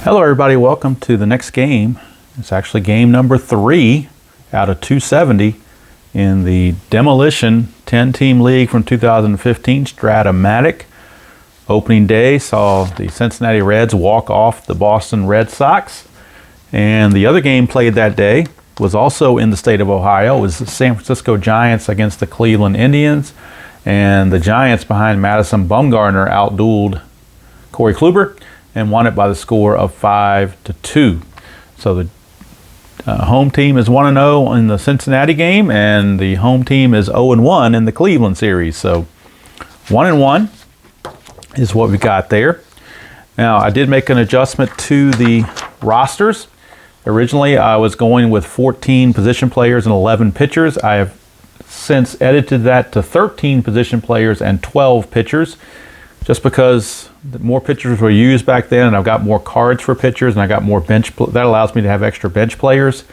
Hello everybody, welcome to the next game. It's actually game number 3 out of 270 in the Demolition 10-team league from 2015, Strat-O-Matic. Opening day saw the Cincinnati Reds walk off the Boston Red Sox. And the other game played that day was also in the state of Ohio. It was the San Francisco Giants against the Cleveland Indians. And the Giants behind Madison Bumgarner out-dueled Corey Kluber and won it by the score of 5-2. So the home team is 1-0 in the Cincinnati game, and the home team is 0-1 in the Cleveland series. So 1-1 is what we got there. Now, I did make an adjustment to the rosters. Originally, I was going with 14 position players and 11 pitchers. I have since edited that to 13 position players and 12 pitchers, just because more pitchers were used back then, and I've got more cards for pitchers, and I got more bench. That allows me to have extra bench players.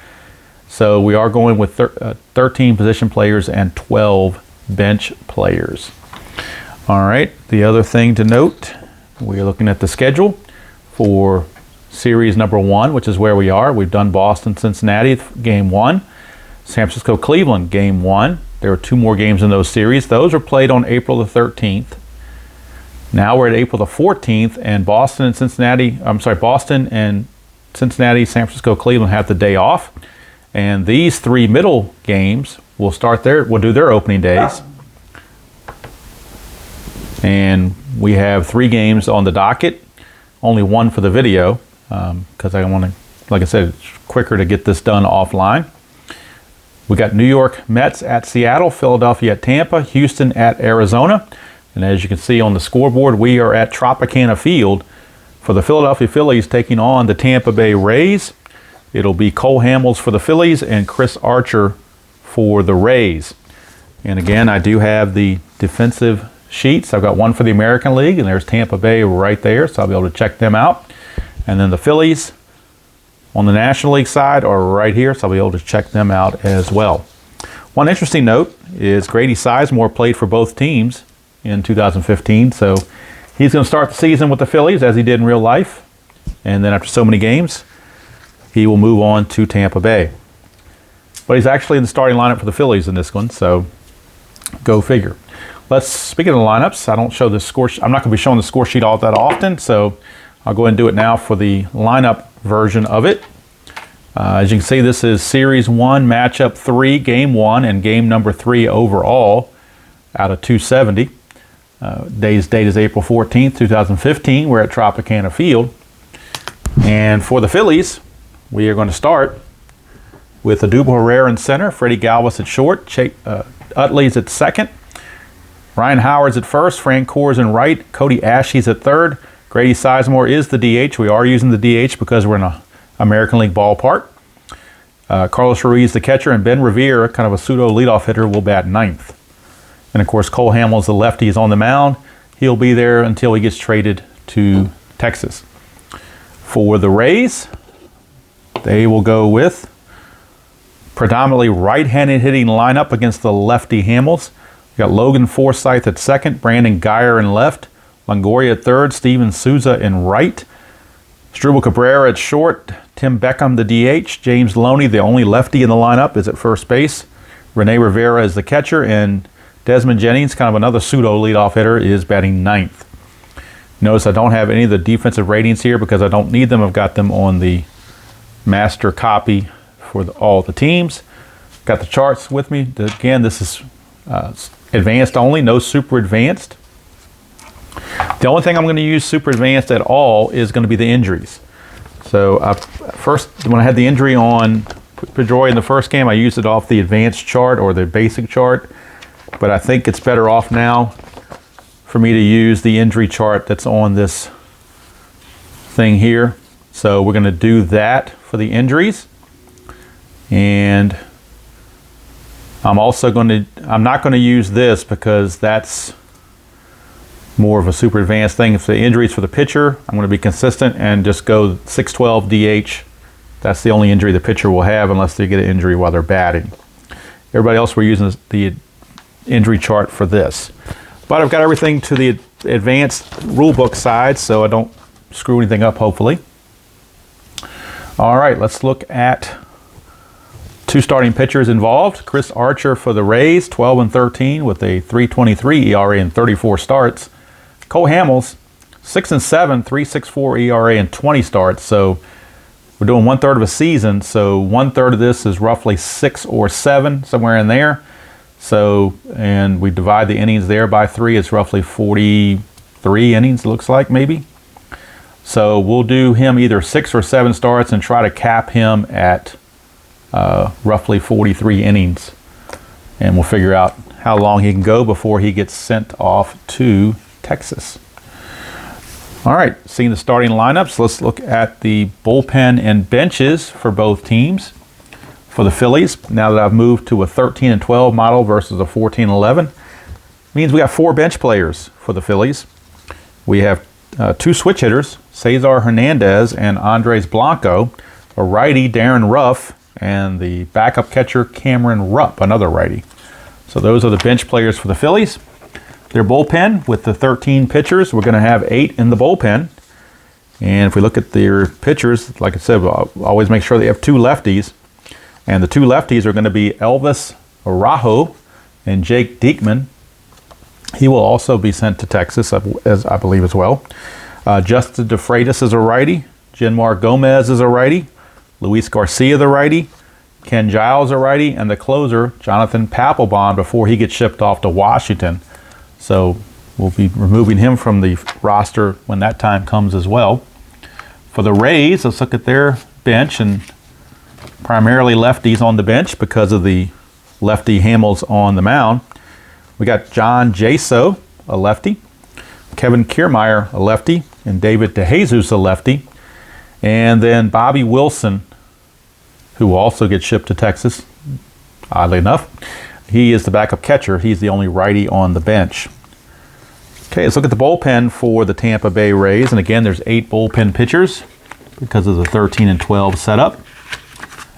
So we are going with 13 position players and 12 bench players. All right. The other thing to note, we are looking at the schedule for series number 1, which is where we are. We've done Boston, Cincinnati, game 1. San Francisco, Cleveland, game 1. There were 2 more games in those series. Those were played on April the 13th. Now we're at April the 14th, and Boston and Cincinnati, San Francisco, Cleveland have the day off. And these 3 middle games will do their opening days. And we have 3 games on the docket, only 1 for the video, because I want to, like I said, it's quicker to get this done offline. We got New York Mets at Seattle, Philadelphia at Tampa, Houston at Arizona. And as you can see on the scoreboard, we are at Tropicana Field for the Philadelphia Phillies taking on the Tampa Bay Rays. It'll be Cole Hamels for the Phillies and Chris Archer for the Rays. And again, I do have the defensive sheets. I've got one for the American League, and there's Tampa Bay right there, so I'll be able to check them out. And then the Phillies on the National League side are right here, so I'll be able to check them out as well. One interesting note is Grady Sizemore played for both teams in 2015, so he's going to start the season with the Phillies as he did in real life, and then after so many games he will move on to Tampa Bay. But he's actually in the starting lineup for the Phillies in this one, so go figure. Speaking of the lineups, I don't show the score. I'm not going to be showing the score sheet all that often, so I'll go ahead and do it now for the lineup version of it. As you can see, this is Series 1, Matchup 3, Game 1, and Game number 3 overall out of 270. Date is April 14th, 2015. We're at Tropicana Field. And for the Phillies, we are going to start with Odubel Herrera in center, Freddie Galvis at short, Utley's at second, Ryan Howard's at first, Frank Coors in right, Cody Ashley's at third, Grady Sizemore is the DH. We are using the DH because we're in an American League ballpark. Carlos Ruiz the catcher, and Ben Revere, kind of a pseudo leadoff hitter, will bat ninth. And of course, Cole Hamels, the lefty, is on the mound. He'll be there until he gets traded to Texas. For the Rays, they will go with predominantly right-handed hitting lineup against the lefty Hamels. We got Logan Forsythe at second, Brandon Guyer in left, Longoria at third, Steven Souza in right, Strubel Cabrera at short, Tim Beckham the DH, James Loney, the only lefty in the lineup, is at first base. Rene Rivera is the catcher, and Desmond Jennings, kind of another pseudo leadoff hitter, is batting ninth. Notice I don't have any of the defensive ratings here because I don't need them. I've got them on the master copy for all the teams. Got the charts with me. Again, this is advanced only, no super advanced. The only thing I'm going to use super advanced at all is going to be the injuries. So first, when I had the injury on Pedroia in the first game, I used it off the advanced chart or the basic chart. But I think it's better off now for me to use the injury chart that's on this thing here. So we're going to do that for the injuries. And I'm not going to use this because that's more of a super advanced thing. If the injuries for the pitcher, I'm going to be consistent and just go 6-12 DH. That's the only injury the pitcher will have unless they get an injury while they're batting. Everybody else, we're using the injury chart for this. But I've got everything to the advanced rule book side, so I don't screw anything up, hopefully. All right, let's look at two starting pitchers involved. Chris Archer for the Rays, 12-13 with a 3.23 ERA in 34 starts. Cole Hamels, 6-7, 3.64 ERA in 20 starts. So we're doing 1/3 of a season. So 1/3 of this is roughly 6 or 7, somewhere in there. So, and we divide the innings there by 3. It's roughly 43 innings, looks like, maybe. So we'll do him either 6 or 7 starts and try to cap him at roughly 43 innings. And we'll figure out how long he can go before he gets sent off to Texas. All right, seeing the starting lineups, let's look at the bullpen and benches for both teams. For the Phillies, now that I've moved to a 13-12 model versus a 14-11, means we got 4 bench players for the Phillies. We have 2 switch hitters, Cesar Hernandez and Andres Blanco, a righty, Darren Ruff, and the backup catcher, Cameron Rupp, another righty. So those are the bench players for the Phillies. Their bullpen, with the 13 pitchers, we're going to have 8 in the bullpen. And if we look at their pitchers, like I said, we'll always make sure they have 2 lefties. And the 2 lefties are going to be Elvis Araujo and Jake Diekman. He will also be sent to Texas, as I believe, as well. Justin DeFreitas is a righty. Jenmar Gomez is a righty. Luis Garcia, the righty. Ken Giles, a righty. And the closer, Jonathan Papelbon, before he gets shipped off to Washington. So we'll be removing him from the roster when that time comes as well. For the Rays, let's look at their bench, and primarily lefties on the bench because of the lefty Hamels on the mound. We got John Jaso, a lefty, Kevin Kiermaier, a lefty, and David DeJesus, a lefty. And then Bobby Wilson, who will also get shipped to Texas, oddly enough. He is the backup catcher. He's the only righty on the bench. Okay, let's look at the bullpen for the Tampa Bay Rays. And again, there's 8 bullpen pitchers because of the 13-12 setup.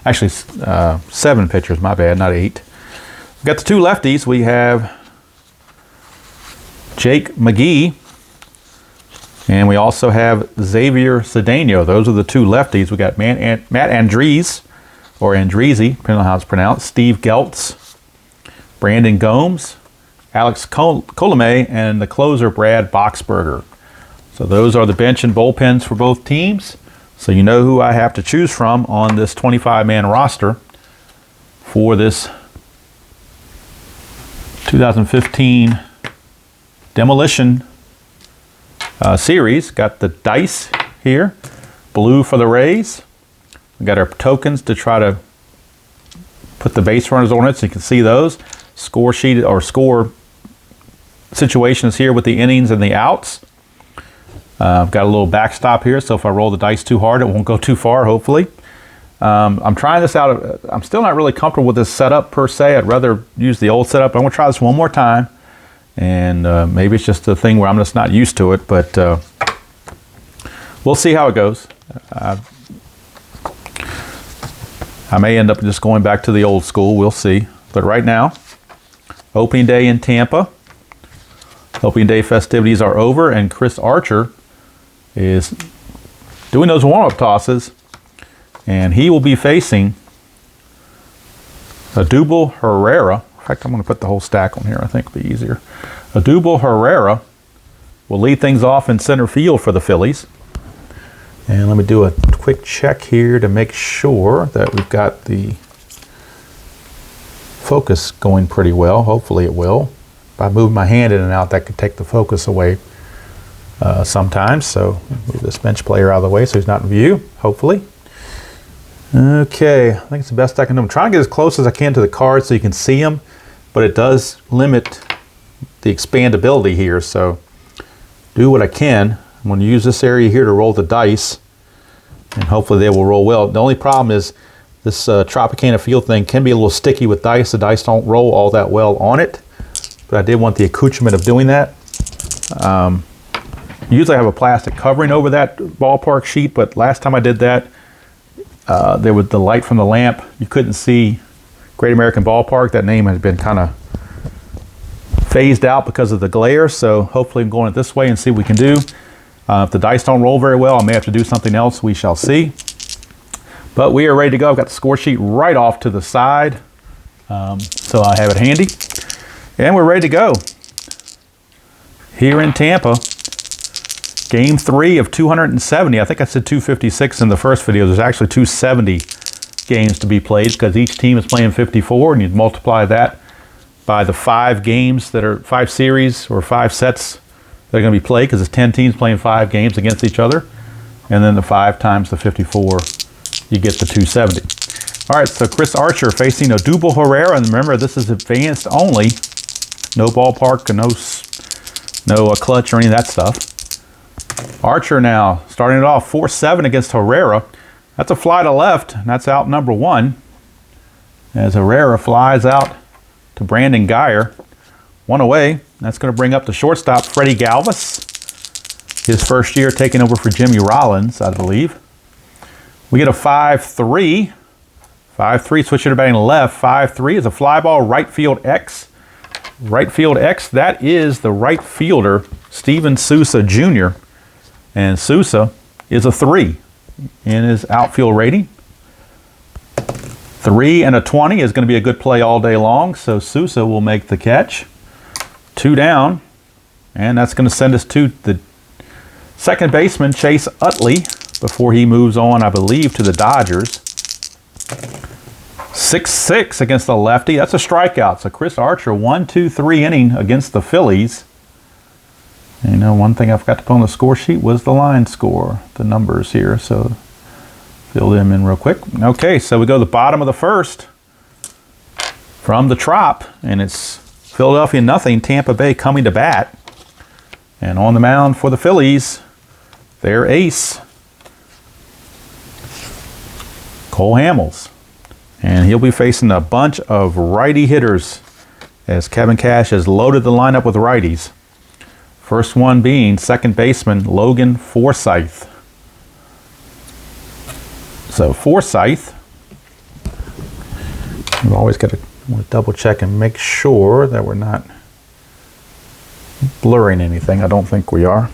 Actually, 7 pitchers, my bad, not 8. We've got the 2 lefties. We have Jake McGee, and we also have Xavier Cedeno. Those are the 2 lefties. We got Matt Andriese, or Andriese, depending on how it's pronounced, Steve Geltz, Brandon Gomes, Alex Colomé, and the closer, Brad Boxberger. So those are the bench and bullpens for both teams. So you know who I have to choose from on this 25-man roster for this 2015 Demolition series. Got the dice here, blue for the Rays. We got our tokens to try to put the base runners on it so you can see those. Score sheet or score situations here with the innings and the outs. I've got a little backstop here, so if I roll the dice too hard, it won't go too far, hopefully. I'm trying this out. I'm still not really comfortable with this setup per se. I'd rather use the old setup. I'm going to try this one more time. And maybe it's just a thing where I'm just not used to it, but we'll see how it goes. I may end up just going back to the old school. We'll see. But right now, opening day in Tampa. Opening day festivities are over, and Chris Archer is doing those warm-up tosses, and he will be facing Odubel Herrera. In fact, I'm going to put the whole stack on here. I think it'll be easier. Odubel Herrera will lead things off in center field for the Phillies. And let me do a quick check here to make sure that we've got the focus going pretty well. Hopefully it will. If I move my hand in and out, that could take the focus away sometimes. So move this bench player out of the way so he's not in view, hopefully. Okay, I think it's the best I can do. I'm trying to get as close as I can to the card so you can see them, but it does limit the expandability here, so do what I can. I'm going to use this area here to roll the dice, and hopefully they will roll well. The only problem is this Tropicana Field thing can be a little sticky with dice. The dice don't roll all that well on it, but I did want the accoutrement of doing that. Usually I have a plastic covering over that ballpark sheet, but last time I did that, there was the light from the lamp. You couldn't see Great American Ballpark. That name has been kind of phased out because of the glare, so hopefully I'm going it this way and see what we can do. If the dice don't roll very well, I may have to do something else. We shall see. But we are ready to go. I've got the score sheet right off to the side, so I have it handy. And we're ready to go. Here in Tampa, Game 3 of 270. I think I said 256 in the first video. There's actually 270 games to be played because each team is playing 54, and you multiply that by the 5 games that are 5 series or 5 sets that are going to be played, because it's 10 teams playing 5 games against each other, and then the 5 times the 54, you get the 270. All right, so Chris Archer facing Odubel Herrera, and remember this is advanced only, no ballpark, no clutch or any of that stuff. Archer now starting it off 4-7 against Herrera. That's a fly to left, and that's out number 1 as Herrera flies out to Brandon Guyer. 1 away. That's going to bring up the shortstop, Freddie Galvis. His first year taking over for Jimmy Rollins, I believe. We get a 5-3. 5-3, switching to batting left. 5-3 is a fly ball, right field X. Right field X, that is the right fielder, Steven Souza Jr. And Souza is a 3 in his outfield rating. 3 and a 20 is going to be a good play all day long, so Souza will make the catch. 2 down, and that's going to send us to the second baseman, Chase Utley, before he moves on, I believe, to the Dodgers. 6-6 against the lefty. That's a strikeout. So Chris Archer, 1-2-3 inning against the Phillies. And, you know, one thing I forgot to put on the score sheet was the line score, the numbers here. So fill them in real quick. Okay, so we go to the bottom of the first from the Trop, and it's Philadelphia 0, Tampa Bay coming to bat. And on the mound for the Phillies, their ace, Cole Hamels. And he'll be facing a bunch of righty hitters as Kevin Cash has loaded the lineup with righties. First one being second baseman Logan Forsythe. So Forsythe, we've always got to double check and make sure that we're not blurring anything. I don't think we are.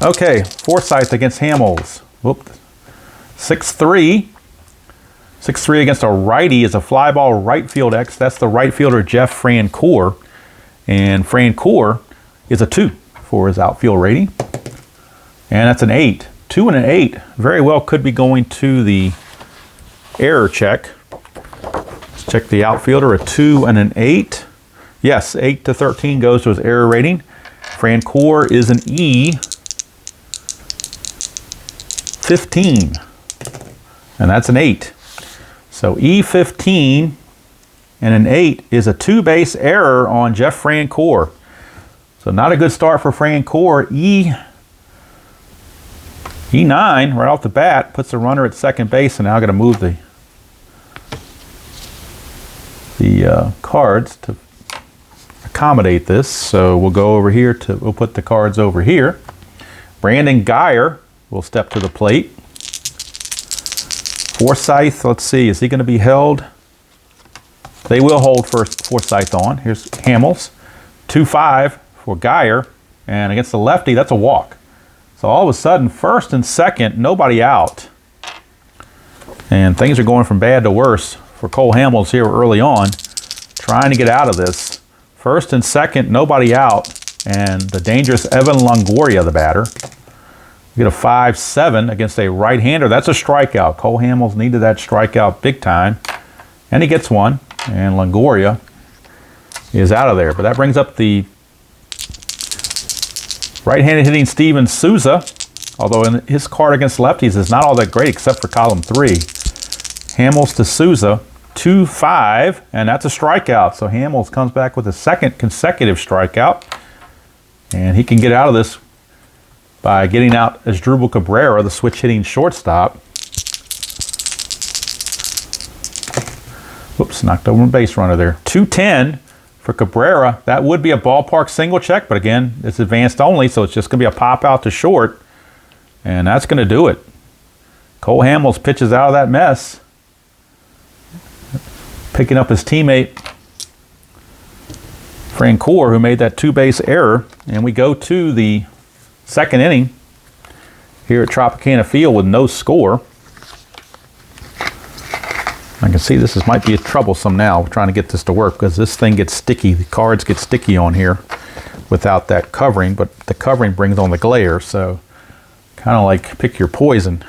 Okay, Forsythe against Hamels. Whoop. 6-3. 6-3 against a righty is a fly ball right field X. That's the right fielder Jeff Francoeur. And Francoeur is a 2 for his outfield rating. And that's an 8. 2 and an 8 very well could be going to the error check. Let's check the outfielder, a 2 and an 8. Yes, 8-13 goes to his error rating. Francoeur is an E15. And that's an 8. So E15 and an 8 is a 2-base error on Jeff Francoeur. So not a good start for Francoeur. E9 right off the bat puts the runner at second base, and now I'm going to move the cards to accommodate this. So we'll go over here we'll put the cards over here. Brandon Guyer will step to the plate. Forsythe, let's see, is he going to be held? They will hold Forsythe on. Here's Hamels. 2-5 for Guyer. And against the lefty, that's a walk. So all of a sudden, first and second, nobody out. And things are going from bad to worse for Cole Hamels here early on, trying to get out of this. First and second, nobody out. And the dangerous Evan Longoria, the batter. We get a 5-7 against a right-hander. That's a strikeout. Cole Hamels needed that strikeout big time. And he gets one. And Longoria is out of there. But that brings up the right-handed hitting Steven Souza. Although in his card against lefties is not all that great except for column 3. Hamels to Souza. 2-5. And that's a strikeout. So Hamels comes back with a second consecutive strikeout. And he can get out of this by getting out Asdrubal Cabrera, the switch-hitting shortstop. Whoops, knocked over a base runner there. 2-10 for Cabrera. That would be a ballpark single check, but again, it's advanced only, so it's just going to be a pop out to short. And that's going to do it. Cole Hamels pitches out of that mess. Picking up his teammate Francoeur, who made that 2-base error. And we go to the second inning here at Tropicana Field with no score. I can see this might be troublesome now. We're trying to get this to work because this thing gets sticky. The cards get sticky on here without that covering, but the covering brings on the glare, so kind of like pick your poison.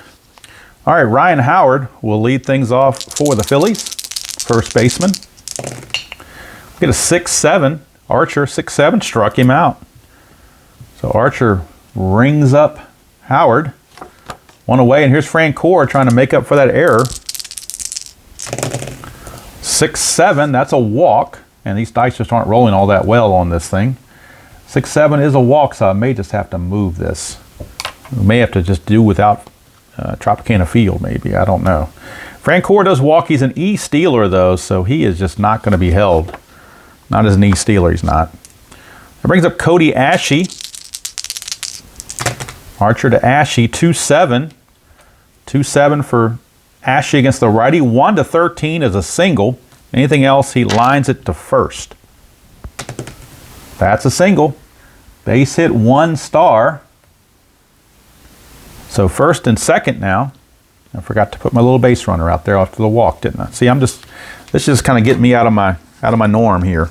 All right, Ryan Howard will lead things off for the Phillies, first baseman. We get a 6-7. Archer, 6-7, struck him out. So Archer rings up Howard. One away, and here's Francoeur trying to make up for that error. 6-7, that's a walk, and these dice just aren't rolling all that well on this thing. 6-7 is a walk, so I may just have to move this. We may have to just do without Tropicana Field, maybe. I don't know. Francoeur does walk. He's an E-stealer, though, so he is just not going to be held. Not as an E-stealer, he's not. That brings up Cody Ashe. Archer to Ashe, 2-7. 2-7 for Ashe against the righty. 1-13 is a single. Anything else, he lines it to first. That's a single. Base hit, 1 star. So first and second now. I forgot to put my little base runner out there after the walk, didn't I? See, this is just kind of getting me out of my norm here.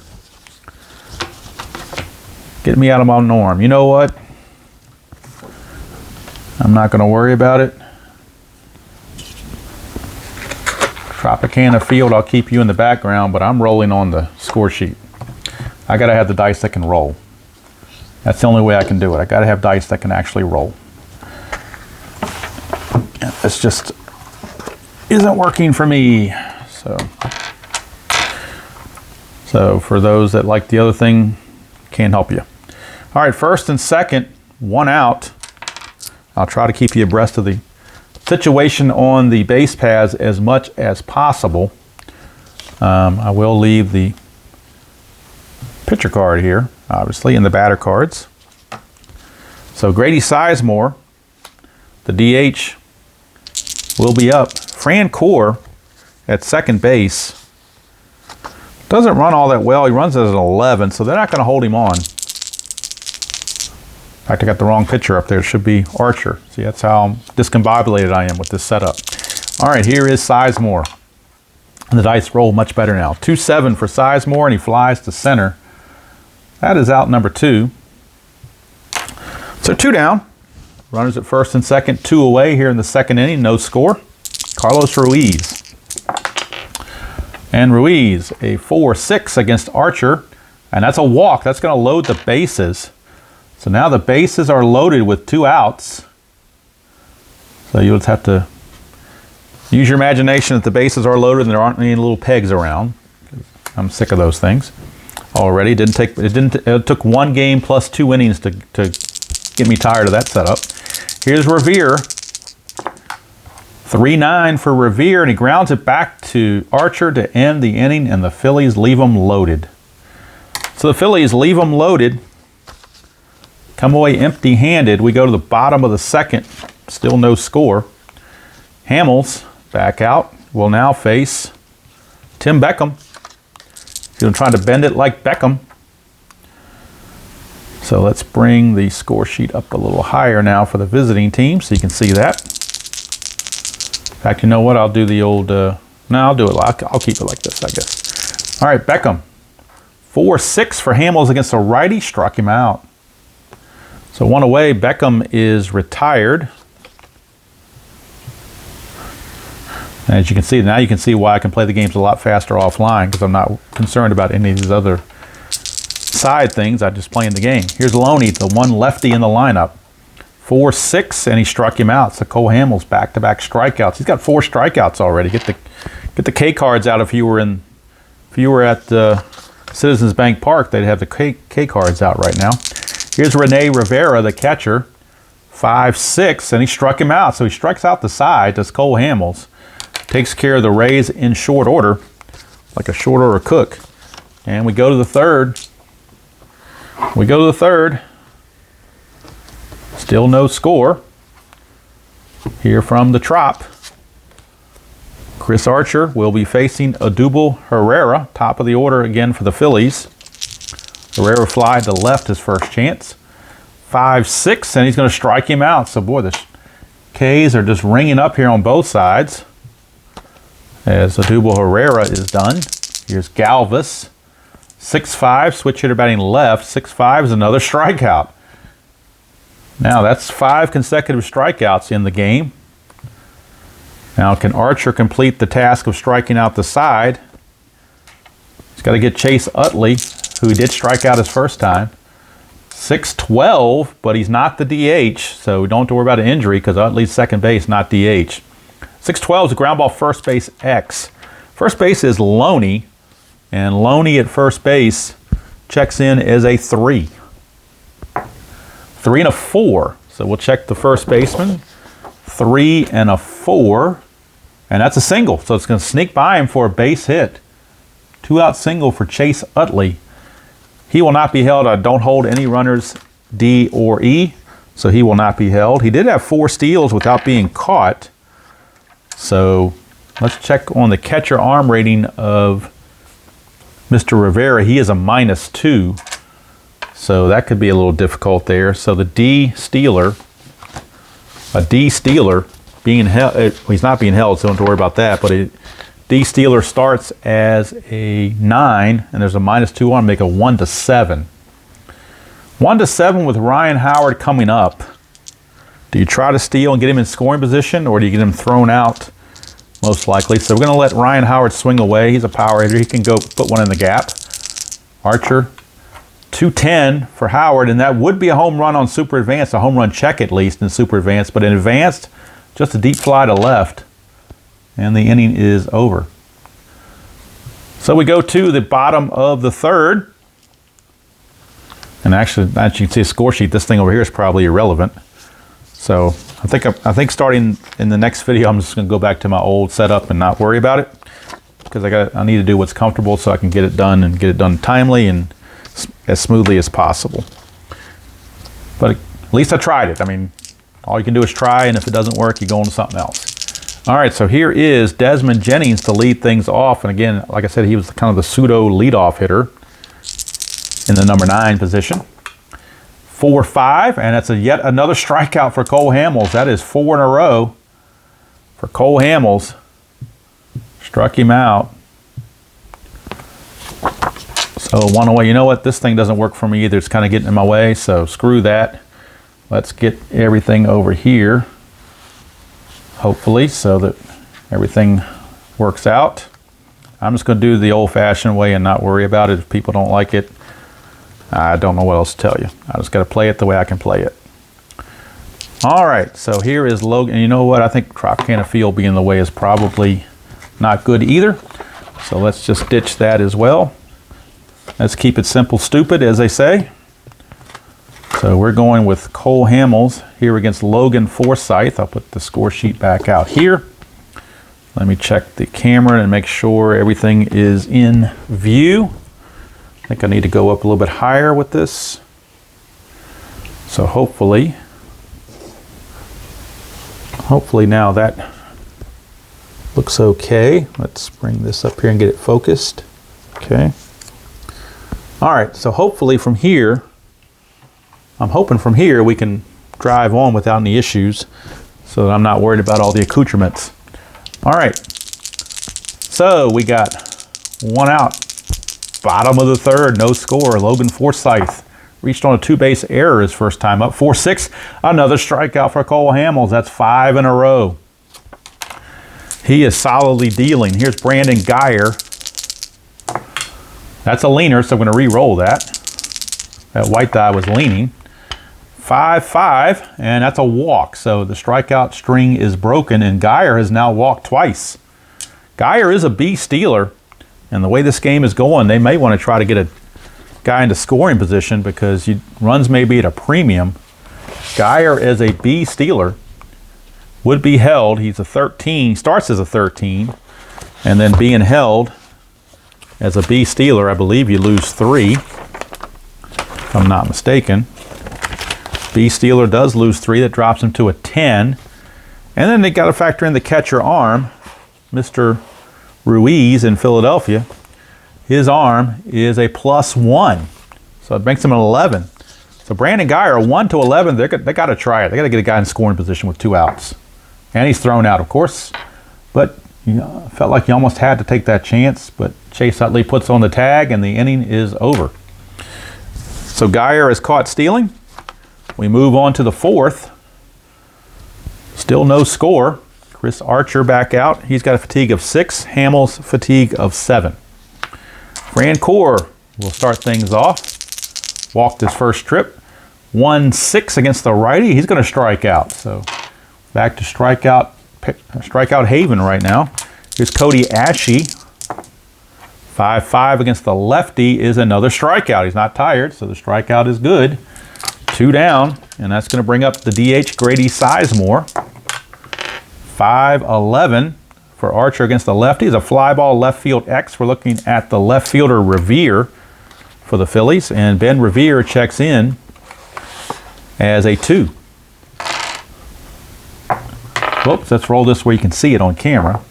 Get me out of my norm. You know what? I'm not going to worry about it. Tropicana Field, I'll keep you in the background, but I'm rolling on the score sheet. I got to have the dice that can roll. That's the only way I can do it. I got to have dice that can actually roll. This just isn't working for me. So for those that like the other thing, can't help you. All right, first and second, 1 out. I'll try to keep you abreast of the situation on the base paths as much as possible. I will leave the pitcher card here, obviously, and the batter cards. So Grady Sizemore, the DH, will be up. Francoeur at second base doesn't run all that well. He runs as an 11, so they're not going to hold him on. In fact, I got the wrong pitcher up there. It should be Archer. See, that's how discombobulated I am with this setup. All right, here is Sizemore. And the dice roll much better now. 2-7 for Sizemore, and he flies to center. That is out number 2. So 2 down. Runners at first and second, 2 away here in the second inning. No score. Carlos Ruiz. And Ruiz, a 4-6 against Archer. And that's a walk. That's going to load the bases. So now the bases are loaded with 2 outs. So you'll just have to use your imagination that the bases are loaded and there aren't any little pegs around. I'm sick of those things already. It took 1 game plus 2 innings to get me tired of that setup. Here's Revere. 3-9 for Revere, and he grounds it back to Archer to end the inning, and the Phillies leave them loaded. So the Phillies leave them loaded. Come away empty-handed. We go to the bottom of the second. Still no score. Hamels, back out, will now face Tim Beckham. He's going to try to bend it like Beckham. So let's bring the score sheet up a little higher now for the visiting team so you can see that. In fact, you know what? I'll do the old... no, I'll do it. I'll keep it like this, I guess. All right, Beckham. 4-6 for Hamels against a righty. Struck him out. So 1 away, Beckham is retired. As you can see, now you can see why I can play the games a lot faster offline, because I'm not concerned about any of these other side things. I'm just playing the game. Here's Loney, the one lefty in the lineup. 4-6, and he struck him out. So Cole Hamels back-to-back strikeouts. He's got 4 strikeouts already. Get the K cards out if you were at Citizens Bank Park. They'd have the K cards out right now. Here's Rene Rivera, the catcher, 5-6, and he struck him out. So he strikes out the side. That's Cole Hamels. Takes care of the Rays in short order, like a short order cook. And we go to the third. Still no score. Here from the Trop. Chris Archer will be facing Odubel Herrera, top of the order again for the Phillies. Herrera fly to left his first chance. 5-6, and he's going to strike him out. So, boy, the K's are just ringing up here on both sides. as Odubel Herrera is done. Here's Galvis. 6-5, switch hitter batting left. 6-5 is another strikeout. Now that's 5 consecutive strikeouts in the game. Now can Archer complete the task of striking out the side? He's got to get Chase Utley, who did strike out his first time. 6-12, but he's not the DH, so we don't have to worry about an injury because Utley's second base, not DH. 6-12 is a ground ball first base X. First base is Loney, and Loney at first base checks in as a 3. 3 and a 4. So we'll check the first baseman. 3 and a 4. And that's a single. So it's going to sneak by him for a base hit. 2-out single for Chase Utley. He will not be held. I don't hold any runners D or E. So he will not be held. He did have 4 steals without being caught. So let's check on the catcher arm rating of Mr. Rivera. He is a -2. So that could be a little difficult there. So the D stealer, a D stealer being held, he's not being held, so don't worry about that, but a D stealer starts as a 9, and there's a -2 on, make a 1-7. 1-7 with Ryan Howard coming up. Do you try to steal and get him in scoring position, or do you get him thrown out? Most likely. So we're going to let Ryan Howard swing away. He's a power hitter. He can go put one in the gap. Archer. 210 for Howard, and that would be a home run on Super Advanced, a home run check at least in Super Advanced, but in Advanced, just a deep fly to left, and the inning is over. So we go to the bottom of the third, and actually, as you can see a score sheet, this thing over here is probably irrelevant. So I think starting in the next video, I'm just going to go back to my old setup and not worry about it, because I need to do what's comfortable so I can get it done and get it done timely and as smoothly as possible. But at least I tried it. I mean, all you can do is try, and if it doesn't work, you go on to something else. All right, so here is Desmond Jennings to lead things off. And again, like I said, he was kind of the pseudo leadoff hitter in the number 9 position. 4-5, and that's yet another strikeout for Cole Hamels. That is 4 in a row for Cole Hamels. Struck him out. So one away. You know what? This thing doesn't work for me either. It's kind of getting in my way, so screw that. Let's get everything over here, hopefully, so that everything works out. I'm just going to do the old-fashioned way and not worry about it. If people don't like it, I don't know what else to tell you. I just got to play it the way I can play it. All right, so here is Logan. And you know what? I think Tropicana Field being in the way is probably not good either. So let's just ditch that as well. Let's keep it simple, stupid, as they say. So we're going with Cole Hamels here against Logan Forsythe. I'll put the score sheet back out here. Let me check the camera and make sure everything is in view. I think I need to go up a little bit higher with this. So hopefully now that looks okay. Let's bring this up here and get it focused. Okay. All right, so hopefully from here, I'm hoping from here we can drive on without any issues so that I'm not worried about all the accoutrements. All right, so we got 1 out. Bottom of the third, no score. Logan Forsythe reached on a 2-base error his first time up. 4-6, another strikeout for Cole Hamels. That's 5 in a row. He is solidly dealing. Here's Brandon Geyer. That's a leaner, so I'm going to re-roll that. That white die was leaning. 5-5, and that's a walk. So the strikeout string is broken, and Geyer has now walked twice. Geyer is a B stealer, and the way this game is going, they may want to try to get a guy into scoring position because runs may be at a premium. Geyer is a B stealer, would be held. He's a 13, starts as a 13, and then being held as a B stealer, I believe you lose 3, if I'm not mistaken. B stealer does lose 3. That drops him to a 10. And then they got to factor in the catcher arm. Mr. Ruiz in Philadelphia, his arm is a +1. So it makes him an 11. So Brandon Geyer, 1 to 11, they got to try it. They got to get a guy in scoring position with 2 outs. And he's thrown out, of course. But felt like he almost had to take that chance, but Chase Utley puts on the tag and the inning is over. So Geyer is caught stealing. We move on to the fourth. Still no score. Chris Archer back out. He's got a fatigue of 6. Hamels fatigue of 7. Fran Core will start things off. Walked his first trip. 1-6 against the righty. He's going to strike out. So back to strikeout haven right now. Here's Cody Ashe. 5-5 against the lefty is another strikeout. He's not tired, so the strikeout is good. 2 down, and that's going to bring up the DH Grady Sizemore. 5-11 for Archer against the lefty. It's a fly ball left field X. We're looking at the left fielder Revere for the Phillies, and Ben Revere checks in as a 2. Whoops, let's roll this where you can see it on camera.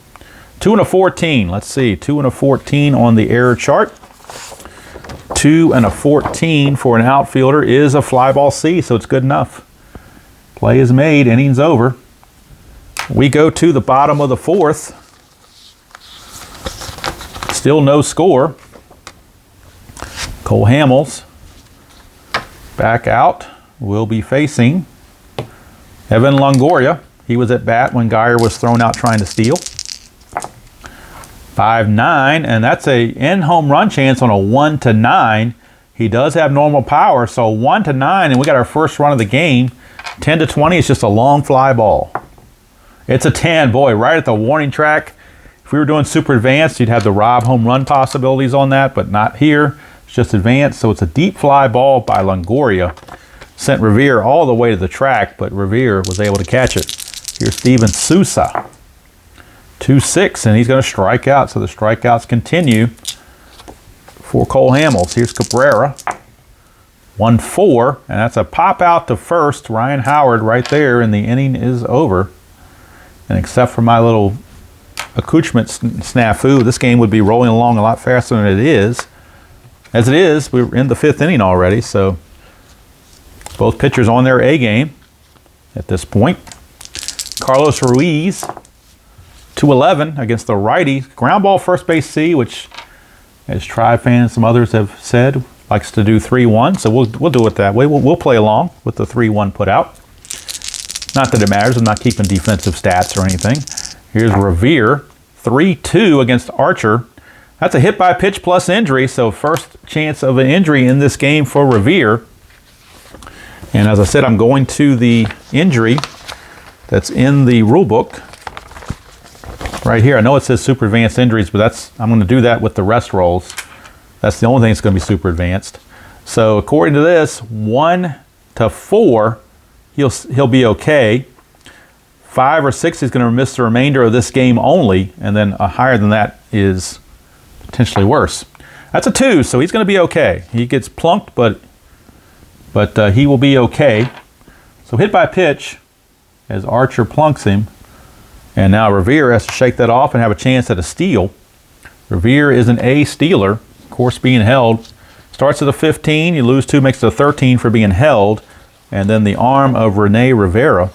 2-14. Let's see, 2-14 on the error chart. 2-14 for an outfielder is a fly ball C, so it's good enough. Play is made, innings over. We go to the bottom of the fourth. Still no score. Cole Hamels back out. Will be facing Evan Longoria. He was at bat when Geyer was thrown out trying to steal. 5-9, and that's a in-home run chance on a 1-9. He does have normal power, so 1-9, and we got our first run of the game. 10-20 is just a long fly ball. It's a 10, boy, right at the warning track. If we were doing super advanced, you'd have the Rob home run possibilities on that, but not here. It's just advanced, so it's a deep fly ball by Longoria. Sent Revere all the way to the track, but Revere was able to catch it. Here's Steven Souza. 2-6, and he's going to strike out, so the strikeouts continue for Cole Hamels. Here's Cabrera. 1-4, and that's a pop out to first. Ryan Howard right there, and the inning is over. And except for my little accoutrement snafu, this game would be rolling along a lot faster than it is. As it is, we're in the 5th inning already, so both pitchers on their A game at this point. Carlos Ruiz, 2-11 against the righty. Ground ball first base C, which, as Tribe fans and some others have said, likes to do 3-1. So we'll do it that way. We'll play along with the 3-1 put out. Not that it matters. I'm not keeping defensive stats or anything. Here's Revere, 3-2 against Archer. That's a hit by pitch plus injury, so first chance of an injury in this game for Revere. And as I said, I'm going to the injury that's in the rule book right here. I know it says super advanced injuries, but I'm going to do that with the rest rolls. That's the only thing that's going to be super advanced. So according to this, 1-4, he'll be okay. 5 or 6, he's going to miss the remainder of this game only, and then a higher than that is potentially worse. That's a 2, so he's going to be okay. He gets plunked, but he will be okay. So hit by pitch as Archer plunks him, and now Revere has to shake that off and have a chance at a steal. Revere is an A stealer, of course being held. Starts at a 15, you lose 2, makes it a 13 for being held, and then the arm of Rene Rivera,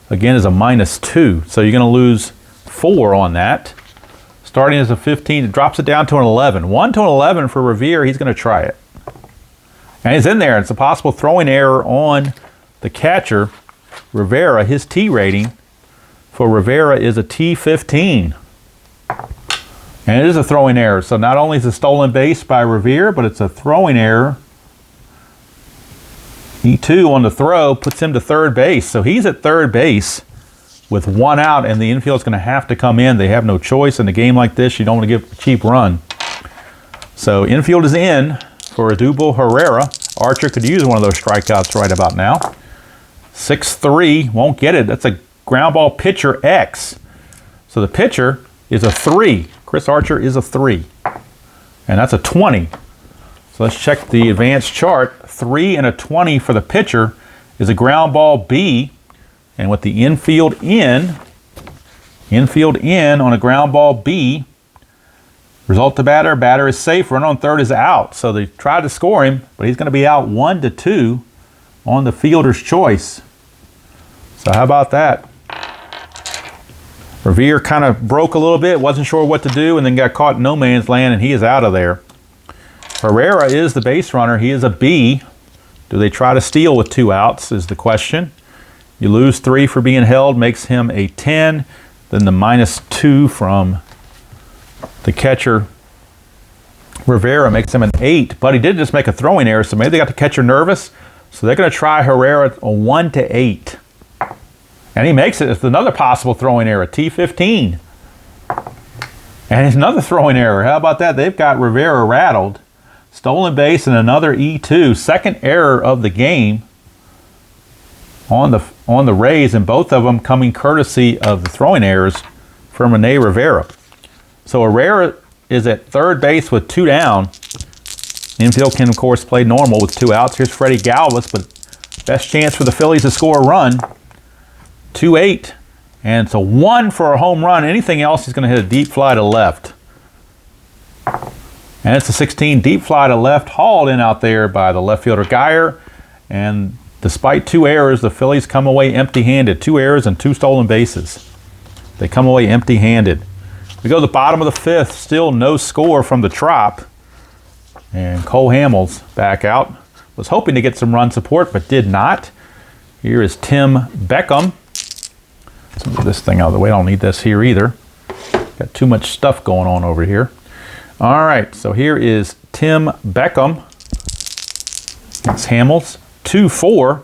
again, is a -2, so you're going to lose 4 on that. Starting as a 15, it drops it down to an 11. 1-11 for Revere, he's going to try it. And he's in there. It's a possible throwing error on the catcher, Rivera. His T rating for Rivera is a T15. And it is a throwing error. So not only is it a stolen base by Revere, but it's a throwing error. E2 on the throw puts him to third base. So he's at third base with 1 out, and the infield's going to have to come in. They have no choice. In a game like this, you don't want to give a cheap run. So infield is in for Odubel Herrera. Archer could use one of those strikeouts right about now. 6-3, won't get it. That's a ground ball pitcher X. So the pitcher is a 3. Chris Archer is a 3. And that's a 20. So let's check the advanced chart. 3 and a 20 for the pitcher is a ground ball B. And with the infield in on a ground ball B, result to batter is safe, run on third is out. So they tried to score him, but he's going to be out 1-2 on the fielder's choice. So how about that? Revere kind of broke a little bit, wasn't sure what to do, and then got caught in no man's land, and he is out of there. Herrera is the base runner. He is a B. Do they try to steal with 2 outs is the question. You lose 3 for being held, makes him a 10. Then the -2 from the catcher, Rivera, makes him an 8. But he did just make a throwing error, so maybe they got the catcher nervous. So they're going to try Herrera a 1-8. And he makes it. It's another possible throwing error, T15. And it's another throwing error. How about that? They've got Rivera rattled. Stolen base and another E2. Second error of the game on the Rays, and both of them coming courtesy of the throwing errors from Rene Rivera. So Herrera is at third base with 2 down. Infield can, of course, play normal with 2 outs. Here's Freddie Galvis, but best chance for the Phillies to score a run. 2-8, and it's a 1 for a home run. Anything else, he's going to hit a deep fly to left. And it's a 16, deep fly to left, hauled in out there by the left fielder Geyer. And despite 2 errors, the Phillies come away empty-handed. 2 errors and 2 stolen bases. They come away empty-handed. We go to the bottom of the 5th, still no score from the Trop. And Cole Hamels back out. Was hoping to get some run support, but did not. Here is Tim Beckham. Let's move this thing out of the way. I don't need this here either. Got too much stuff going on over here. All right, so here is Tim Beckham. It's Hamels. 2-4.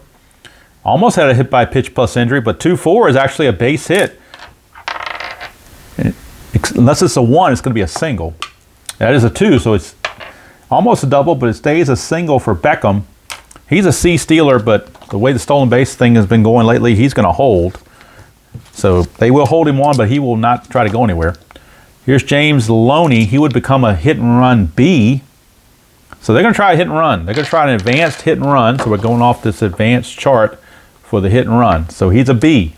Almost had a hit by pitch plus injury, but 2-4 is actually a base hit. Unless it's a 1, it's going to be a single. That is a 2, so it's almost a double, but it stays a single for Beckham. He's a C stealer, but the way the stolen base thing has been going lately, he's going to hold. So they will hold him on, but he will not try to go anywhere. Here's James Loney. He would become a hit and run B. So they're going to try a hit and run. They're going to try an advanced hit and run. So we're going off this advanced chart for the hit and run. So he's a B.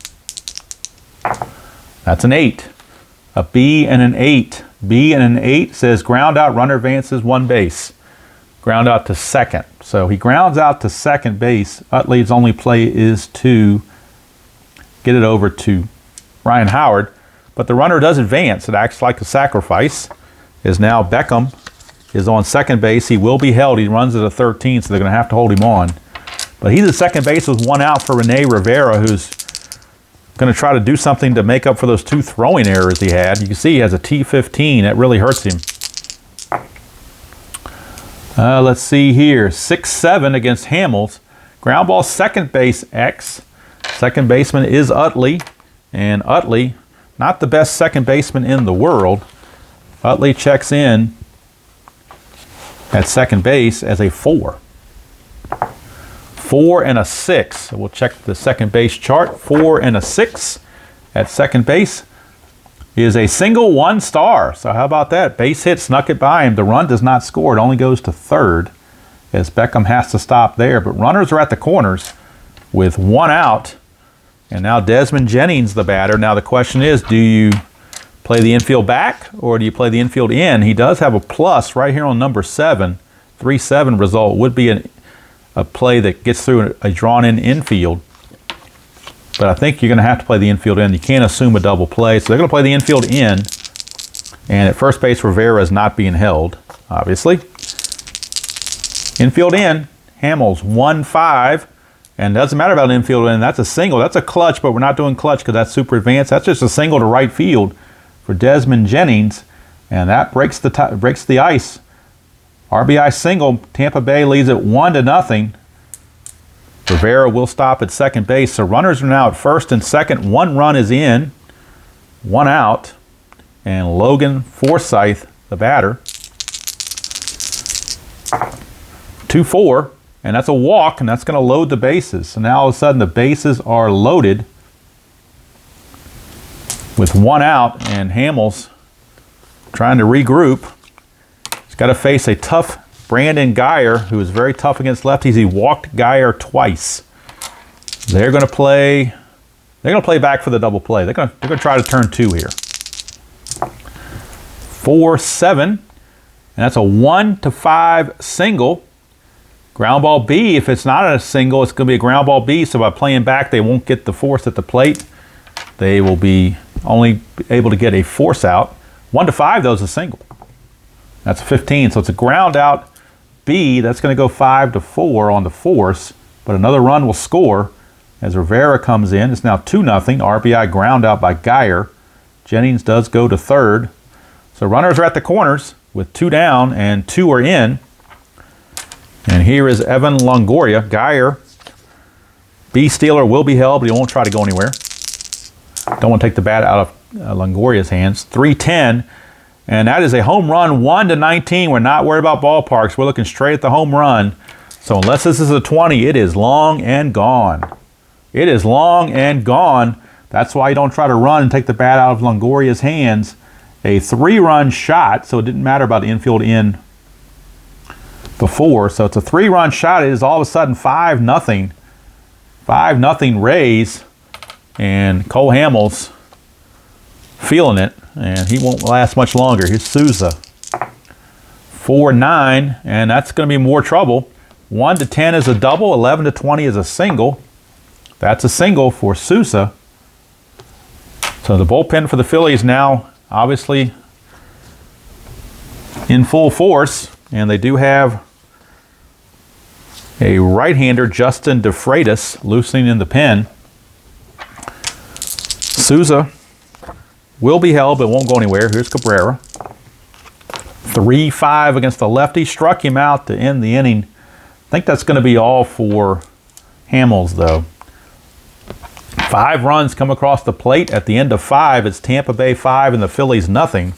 That's an 8. A B and an 8. B and an 8 says ground out, runner advances 1 base. Ground out to second. So he grounds out to second base. Utley's only play is to get it over to Ryan Howard. But the runner does advance. It acts like a sacrifice. Is now Beckham is on second base. He will be held. He runs at a 13, so they're going to have to hold him on. But he's at second base with 1 out for Rene Rivera, who's going to try to do something to make up for those 2 throwing errors he had. You can see he has a T15. That really hurts him. Let's see here. 6-7 against Hamels. Ground ball, second base X. Second baseman is Utley. And Utley, not the best second baseman in the world. Utley checks in at second base as a 4. 4 and a 6. So we'll check the second base chart. 4 and a 6 at second base is a single 1 star. So how about that? Base hit snuck it by him. The run does not score. It only goes to third as Beckham has to stop there. But runners are at the corners with 1 out. And now Desmond Jennings, the batter. Now the question is, do you play the infield back or do you play the infield in? He does have a plus right here on number 7. 3-7 result would be a play that gets through a drawn-in infield. But I think you're going to have to play the infield in. You can't assume a double play. So they're going to play the infield in. And at first base, Rivera is not being held, obviously. Infield in. Hamels 1-5. And it doesn't matter about an infield in. That's a single. That's a clutch, but we're not doing clutch because that's super advanced. That's just a single to right field for Desmond Jennings. And that breaks the ice. RBI single. Tampa Bay leads it 1-0. Rivera will stop at second base. So runners are now at first and second. 1 run is in. 1 out. And Logan Forsythe, the batter. 2-4. And that's a walk, and that's going to load the bases. So now all of a sudden the bases are loaded with 1 out, and Hamels trying to regroup. He's got to face a tough Brandon Geyer, who is very tough against lefties. He walked Geyer twice. They're going to play back for the double play. They're going to try to turn 2 here. 4-7, and that's a 1-5 single. Ground ball B, if it's not a single, it's going to be a ground ball B. So by playing back, they won't get the force at the plate. They will be only able to get a force out. 1-5, though, is a single. That's a 15, so it's a ground out B. That's going to go 5-4 on the force, but another run will score as Rivera comes in. It's now 2-0. RBI ground out by Geyer. Jennings does go to third. So runners are at the corners with 2 down and 2 are in. And here is Evan Longoria. Geyer, B stealer, will be held, but he won't try to go anywhere. Don't want to take the bat out of Longoria's hands. 3-10, and that is a home run. 1-19. We're not worried about ballparks. We're looking straight at the home run. So unless this is a 20, it is long and gone. It is long and gone. That's why you don't try to run and take the bat out of Longoria's hands. A 3-run shot, so it didn't matter about the infield in before. So it's a 3-run shot. It is all of a sudden 5-0. 5-0 Rays. And Cole Hamels feeling it, and he won't last much longer. Here's Souza. 4-9, and that's going to be more trouble. 1-10 is a double. 11-20 is a single. That's a single for Souza. So the bullpen for the Phillies now obviously in full force, and they do have a right-hander, Justin DeFreitas, loosening in the pen. Souza will be held, but won't go anywhere. Here's Cabrera. 3-5 against the lefty. Struck him out to end the inning. I think that's going to be all for Hamels, though. 5 runs come across the plate. At the end of 5, it's Tampa Bay 5 and the Phillies nothing.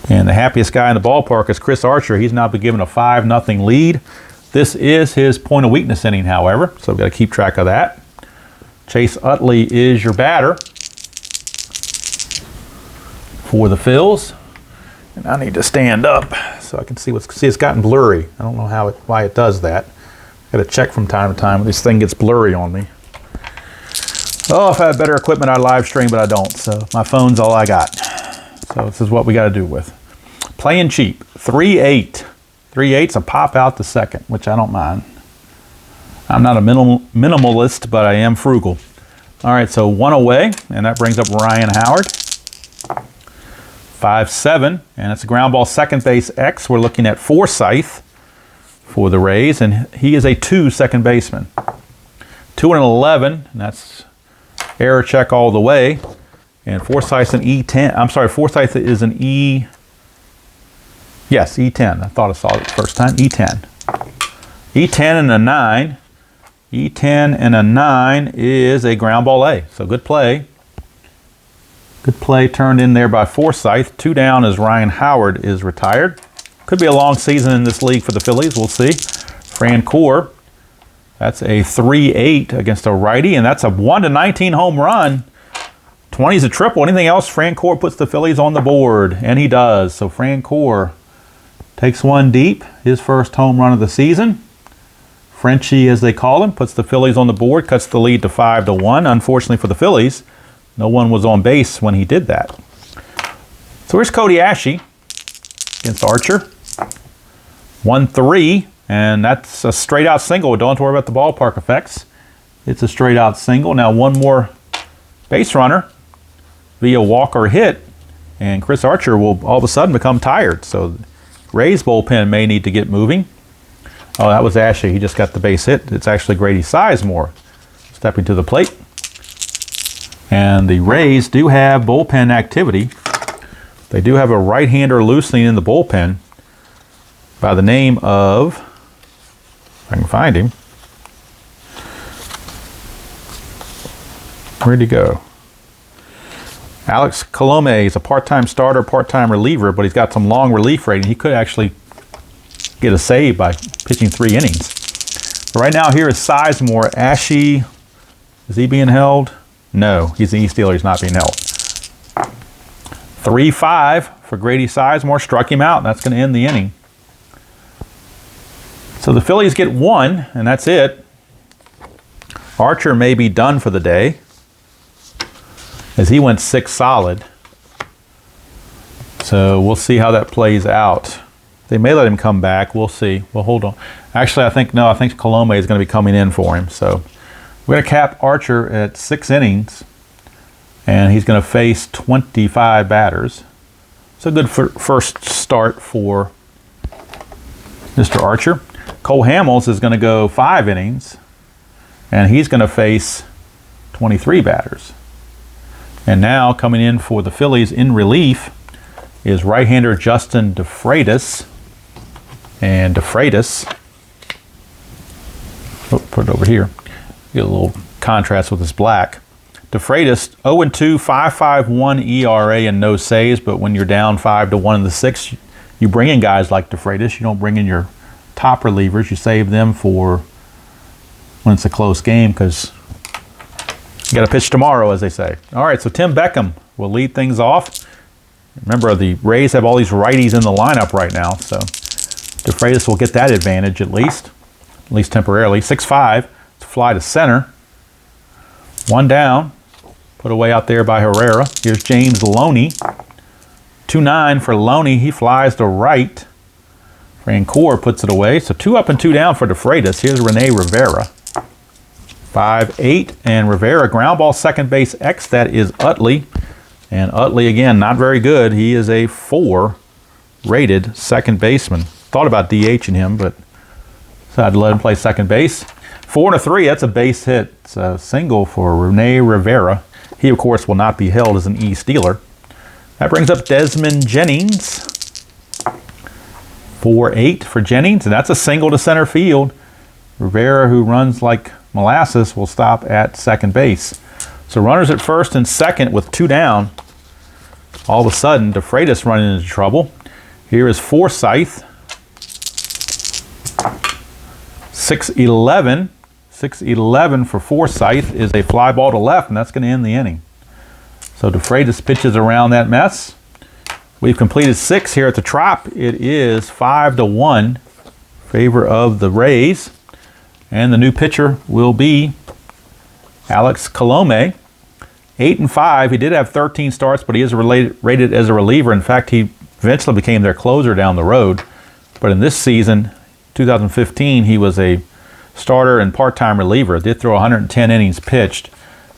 And the happiest guy in the ballpark is Chris Archer. He's now been given a 5-0 lead. This is his point of weakness inning, however, so we've got to keep track of that. Chase Utley is your batter for the Phils. And I need to stand up so I can see what's. See, it's gotten blurry. I don't know why it does that. Got to check from time to time when this thing gets blurry on me. Oh, if I had better equipment, I'd live stream, but I don't. So my phone's all I got. So this is what we got to do with. Playing cheap. 3-8. 3-8's a pop out to second, which I don't mind. I'm not a minimalist, but I am frugal. All right, so 1 away, and that brings up Ryan Howard. 5-7, and it's a ground ball, second base X. We're looking at Forsythe for the Rays, and he is a 2 second baseman. 2-11, and that's error check all the way. And Forsythe's an E10. I'm sorry, Forsythe is an E. Yes, E10. I thought I saw it the first time. E10. E10 and a 9. E10 and a 9 is a ground ball A. So good play. Good play turned in there by Forsythe. 2 down as Ryan Howard is retired. Could be a long season in this league for the Phillies. We'll see. Francoeur. That's a 3-8 against a righty, and that's a 1-19 home run. 20 is a triple. Anything else, Francoeur puts the Phillies on the board, and he does. So Francoeur takes one deep, his first home run of the season. Frenchie, as they call him, puts the Phillies on the board, cuts the lead to 5-1. Unfortunately for the Phillies, no one was on base when he did that. So here's Cody Ashe against Archer. 1-3, and that's a straight-out single. Don't worry about the ballpark effects. It's a straight-out single. Now one more base runner via walk or hit, and Chris Archer will all of a sudden become tired. So Ray's bullpen may need to get moving. Oh, that was Ashe. He just got the base hit. It's actually Grady Sizemore stepping to the plate. And the Rays do have bullpen activity. They do have a right-hander loosening in the bullpen by the name of, if I can find him. Where'd he go? Alex Colome is a part-time starter, part-time reliever, but he's got some long relief rating. He could actually get a save by pitching 3 innings. But right now here is Sizemore. Ashe, is he being held? No, he's an E-stealer. He's not being held. 3-5 for Grady Sizemore. Struck him out. That's going to end the inning. So the Phillies get 1, and that's it. Archer may be done for the day, as he went 6 solid. So we'll see how that plays out. They may let him come back. We'll see. Well, hold on. Actually, I think Colome is going to be coming in for him. So we're going to cap Archer at 6 innings. And he's going to face 25 batters. It's a good first start for Mr. Archer. Cole Hamels is going to go 5 innings, and he's going to face 23 batters. And now coming in for the Phillies in relief is right-hander Justin DeFreitas. And DeFreitas, put it over here, get a little contrast with this black. DeFreitas, 0-2, 5.51 ERA and no saves, but when you're down 5-1 in the 6th, you bring in guys like DeFreitas. You don't bring in your top relievers. You save them for when it's a close game because you got to pitch tomorrow, as they say. All right, so Tim Beckham will lead things off. Remember, the Rays have all these righties in the lineup right now, so DeFreitas will get that advantage at least temporarily. 6-5, it's a fly to center. 1 down, put away out there by Herrera. Here's James Loney. 2-9 for Loney. He flies to right. Francoeur puts it away. So 2 up and 2 down for DeFreitas. Here's Rene Rivera. 5-8, and Rivera ground ball second base X. That is Utley. And Utley, again, not very good. He is a 4 rated second baseman. Thought about DHing him, but decided to let him play second base. 4-3, that's a base hit. It's a single for Rene Rivera. He, of course, will not be held as an E stealer. That brings up Desmond Jennings. 4-8 for Jennings, and that's a single to center field. Rivera, who runs like molasses, will stop at second base. So runners at first and second with 2 down. All of a sudden, DeFreitas running into trouble. Here is Forsythe. 6-11. 6-11 for Forsythe is a fly ball to left, and that's going to end the inning. So DeFreitas pitches around that mess. We've completed 6 here at the Trop. It is 5-1 favor of the Rays. And the new pitcher will be Alex Colome. 8-5. He did have 13 starts, but he is rated as a reliever. In fact, he eventually became their closer down the road. But in this season, 2015, he was a starter and part-time reliever. Did throw 110 innings pitched,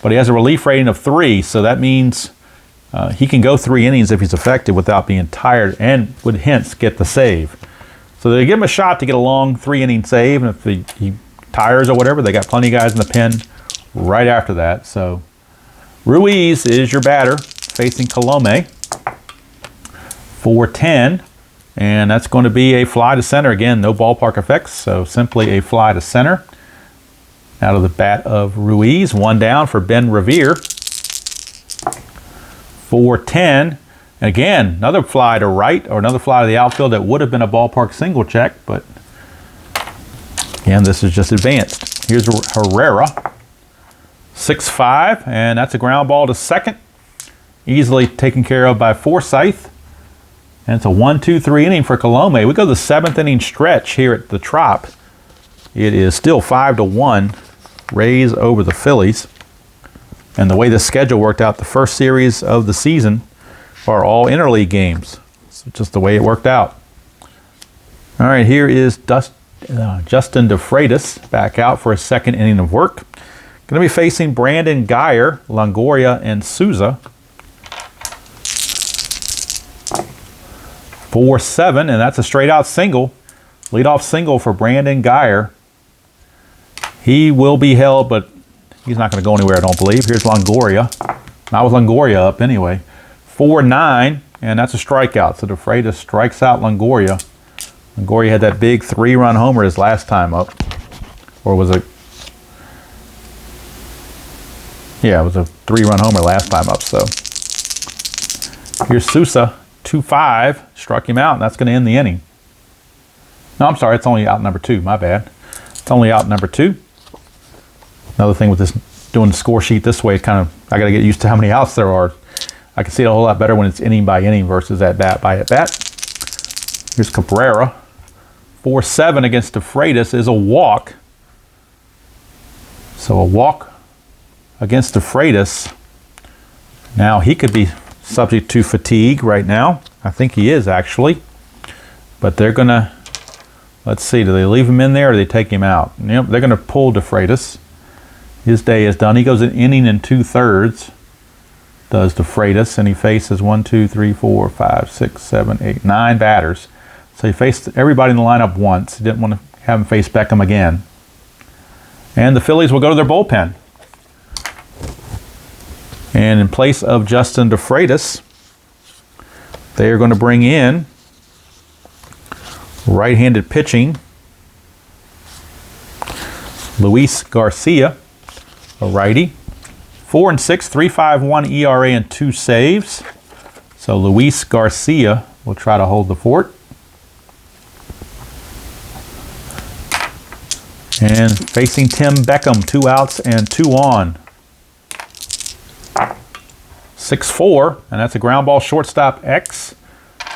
but he has a relief rating of 3, so that means he can go 3 innings if he's effective without being tired and would hence get the save. So they give him a shot to get a long 3-inning save, and if he tires or whatever, they got plenty of guys in the pen right after that. So Ruiz is your batter facing Colome. 4-10. And that's going to be a fly to center. Again, no ballpark effects, so simply a fly to center. Out of the bat of Ruiz. 1 down for Ben Revere. 4-10. And again, another fly to right, or another fly to the outfield that would have been a ballpark single check, but again, this is just advanced. Here's Herrera. 6-5, and that's a ground ball to second. Easily taken care of by Forsythe. And it's a 1-2-3 inning for Colome. We go to the 7th inning stretch here at the Trop. It is still 5-1 Rays over the Phillies. And the way the schedule worked out, the first series of the season are all interleague games. It's just the way it worked out. All right, here is Justin DeFreitas back out for a 2nd inning of work. Going to be facing Brandon Geyer, Longoria, and Souza. 4-7, and that's a straight-out single. Leadoff single for Brandon Geyer. He will be held, but he's not going to go anywhere, I don't believe. Here's Longoria. Not with Longoria up anyway. 4-9, and that's a strikeout. So DeFreitas strikes out Longoria. Longoria had that big 3-run homer his last time up. Or was it? Yeah, it was a 3-run homer last time up. So here's Sousa. 2-5, struck him out, and that's going to end the inning. No, I'm sorry, it's only out number 2. My bad. It's only out number 2. Another thing with this, doing the score sheet this way, kind of, I got to get used to how many outs there are. I can see it a whole lot better when it's inning by inning versus at bat by at bat. Here's Cabrera. 4-7 against DeFreitas is a walk. So a walk against DeFreitas. Now he could be subject to fatigue right now. I think he is actually. But they're going to, let's see, do they leave him in there or do they take him out? Yep, they're going to pull DeFreitas. His day is done. He goes an inning and 2/3. does to Freitas, and he faces 1, 2, 3, 4, 5, 6, 7, 8, 9 batters. So he faced everybody in the lineup once. He didn't want to have him face Beckham again. And the Phillies will go to their bullpen. And in place of Justin DeFreitas, they are going to bring in right-handed pitching Luis Garcia, a righty. 4-6, 3.51 ERA and 2 saves. So Luis Garcia will try to hold the fort. And facing Tim Beckham, 2 outs and 2 on. 6-4, and that's a ground ball, shortstop X.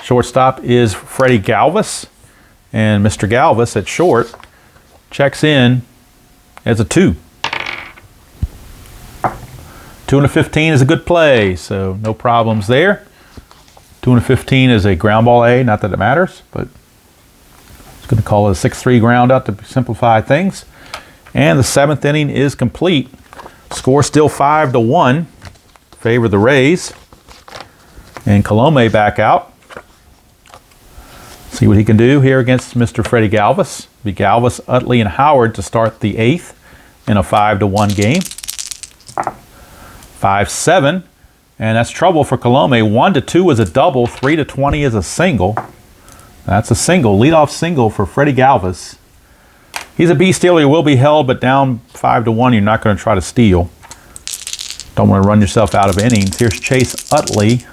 Shortstop is Freddie Galvis, and Mr. Galvis at short checks in as a 2. 2 and a 15 is a good play, so no problems there. 2 and a 15 is a ground ball A, not that it matters, but it's going to call it a 6-3 ground out to simplify things. And the 7th inning is complete. Score still 5-1. Favor the Rays. And Colome back out. See what he can do here against Mr. Freddie Galvis. Be Galvis, Utley, and Howard to start the 8th in a 5-1 game. 5-7, and that's trouble for Colome. 1-2 is a double, 3-20 is a single. That's a single, leadoff single for Freddie Galvis. He's a B stealer, he will be held, but down 5-1, you're not going to try to steal. Don't want to run yourself out of innings. Here's Chase Utley.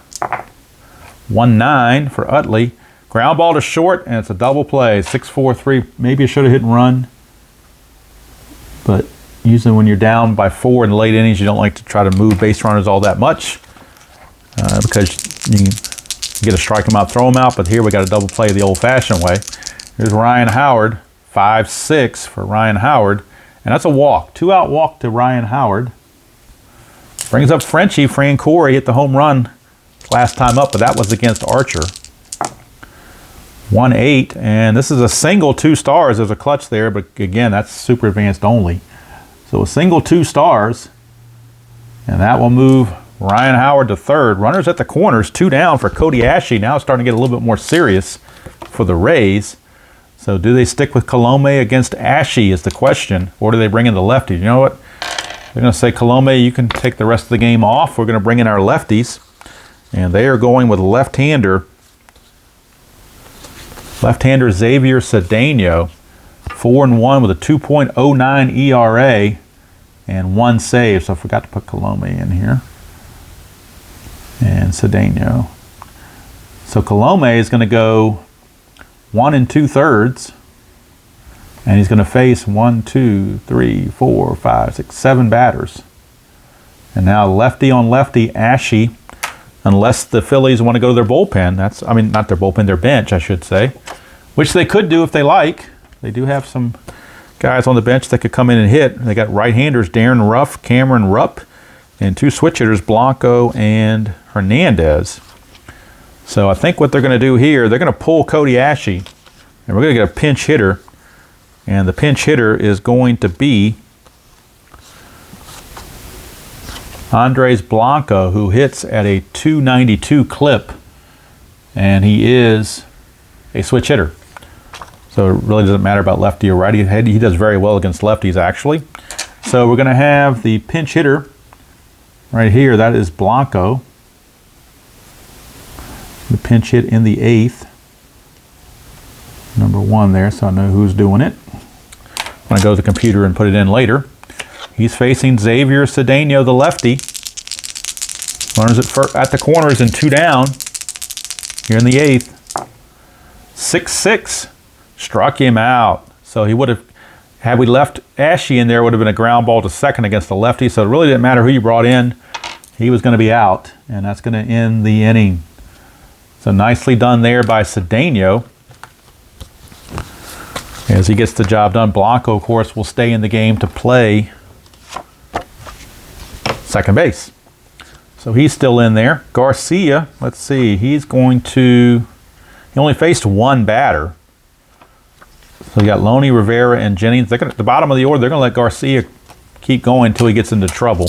1-9 for Utley. Ground ball to short, and it's a double play. 6-4-3. Maybe it should have hit and run, but usually when you're down by 4 in the late innings, you don't like to try to move base runners all that much because you can get a strike them out, throw them out. But here we got a double play the old-fashioned way. Here's Ryan Howard, 5-6 for Ryan Howard, and that's a walk. 2-out walk to Ryan Howard. Brings up Frenchie. Fran Corey hit the home run last time up, but that was against Archer. 1-8, and this is a single 2 stars. There's a clutch there, but again, that's super advanced only. So a single 2 stars, and that will move Ryan Howard to third. Runners at the corners, 2 down for Cody Ashley. Now it's starting to get a little bit more serious for the Rays. So do they stick with Colome against Ashley is the question, or do they bring in the lefties? You know what? They're going to say, Colome, you can take the rest of the game off. We're going to bring in our lefties, and they are going with left-hander. Left-hander Xavier Cedeno. 4-1 with a 2.09 ERA and 1 save. So I forgot to put Colome in here. And Cedeno. So Colome is going to go 1 2/3. And he's going to face 1, 2, 3, 4, 5, 6, 7 batters. And now lefty on lefty, Ashy, unless the Phillies want to go to their bullpen. Not their bullpen, their bench, I should say. Which they could do if they like. They do have some guys on the bench that could come in and hit. They got right-handers Darren Ruff, Cameron Rupp, and 2 switch hitters, Blanco and Hernandez. So I think what they're going to do here, they're going to pull Cody Ashley, and we're going to get a pinch hitter. And the pinch hitter is going to be Andres Blanco, who hits at a 292 clip, and he is a switch hitter. So it really doesn't matter about lefty or righty. He does very well against lefties, actually. So we're going to have the pinch hitter right here. That is Blanco. The pinch hit in the 8th. Number 1 there, so I know who's doing it. I'm going to go to the computer and put it in later. He's facing Xavier Cedeno, the lefty. Runners at the corners and 2 down here in the 8th. 6-6. Struck him out. So he would have, had we left Ashy in there, would have been a ground ball to second against the lefty. So it really didn't matter who you brought in. He was going to be out, and that's going to end the inning. So nicely done there by Cedeno. As he gets the job done, Blanco, of course, will stay in the game to play second base. So he's still in there. Garcia, let's see, he only faced 1 batter. So you got Loney, Rivera, and Jennings. At the bottom of the order, they're going to let Garcia keep going until he gets into trouble.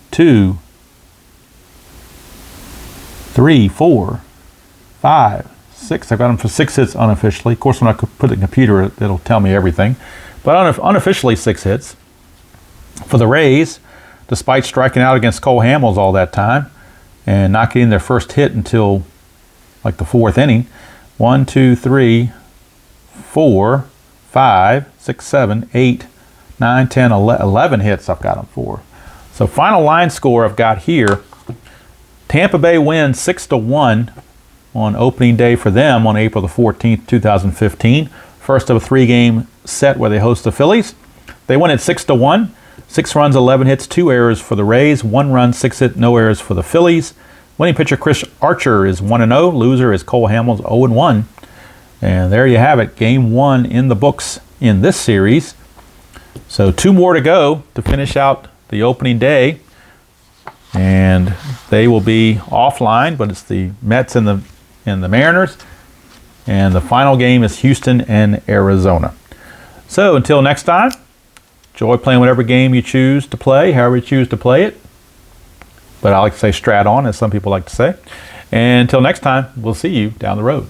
2, 3, 4, 5, 6. I've got them for 6 hits unofficially. Of course, when I put it in the computer, it'll tell me everything. But unofficially 6 hits. For the Rays, despite striking out against Cole Hamels all that time and not getting their first hit until like the 4th inning, 1, 2, 3, 4, 5, 6, 7, 8, 9, 10, 11 hits I've got them for. So final line score I've got here, Tampa Bay wins 6-1 on opening day for them on April the 14th, 2015. First of a 3-game set where they host the Phillies. They win at 6-1. 6 runs, 11 hits, 2 errors for the Rays. 1 run, 6 hit, no errors for the Phillies. Winning pitcher Chris Archer is 1-0. Loser is Cole Hamels, 0-1. And there you have it. Game 1 in the books in this series. So 2 more to go to finish out the opening day. And they will be offline, but it's the Mets and the Mariners. And the final game is Houston and Arizona. So until next time, enjoy playing whatever game you choose to play, however you choose to play it. But I like to say Strat-On, as some people like to say. And until next time, we'll see you down the road.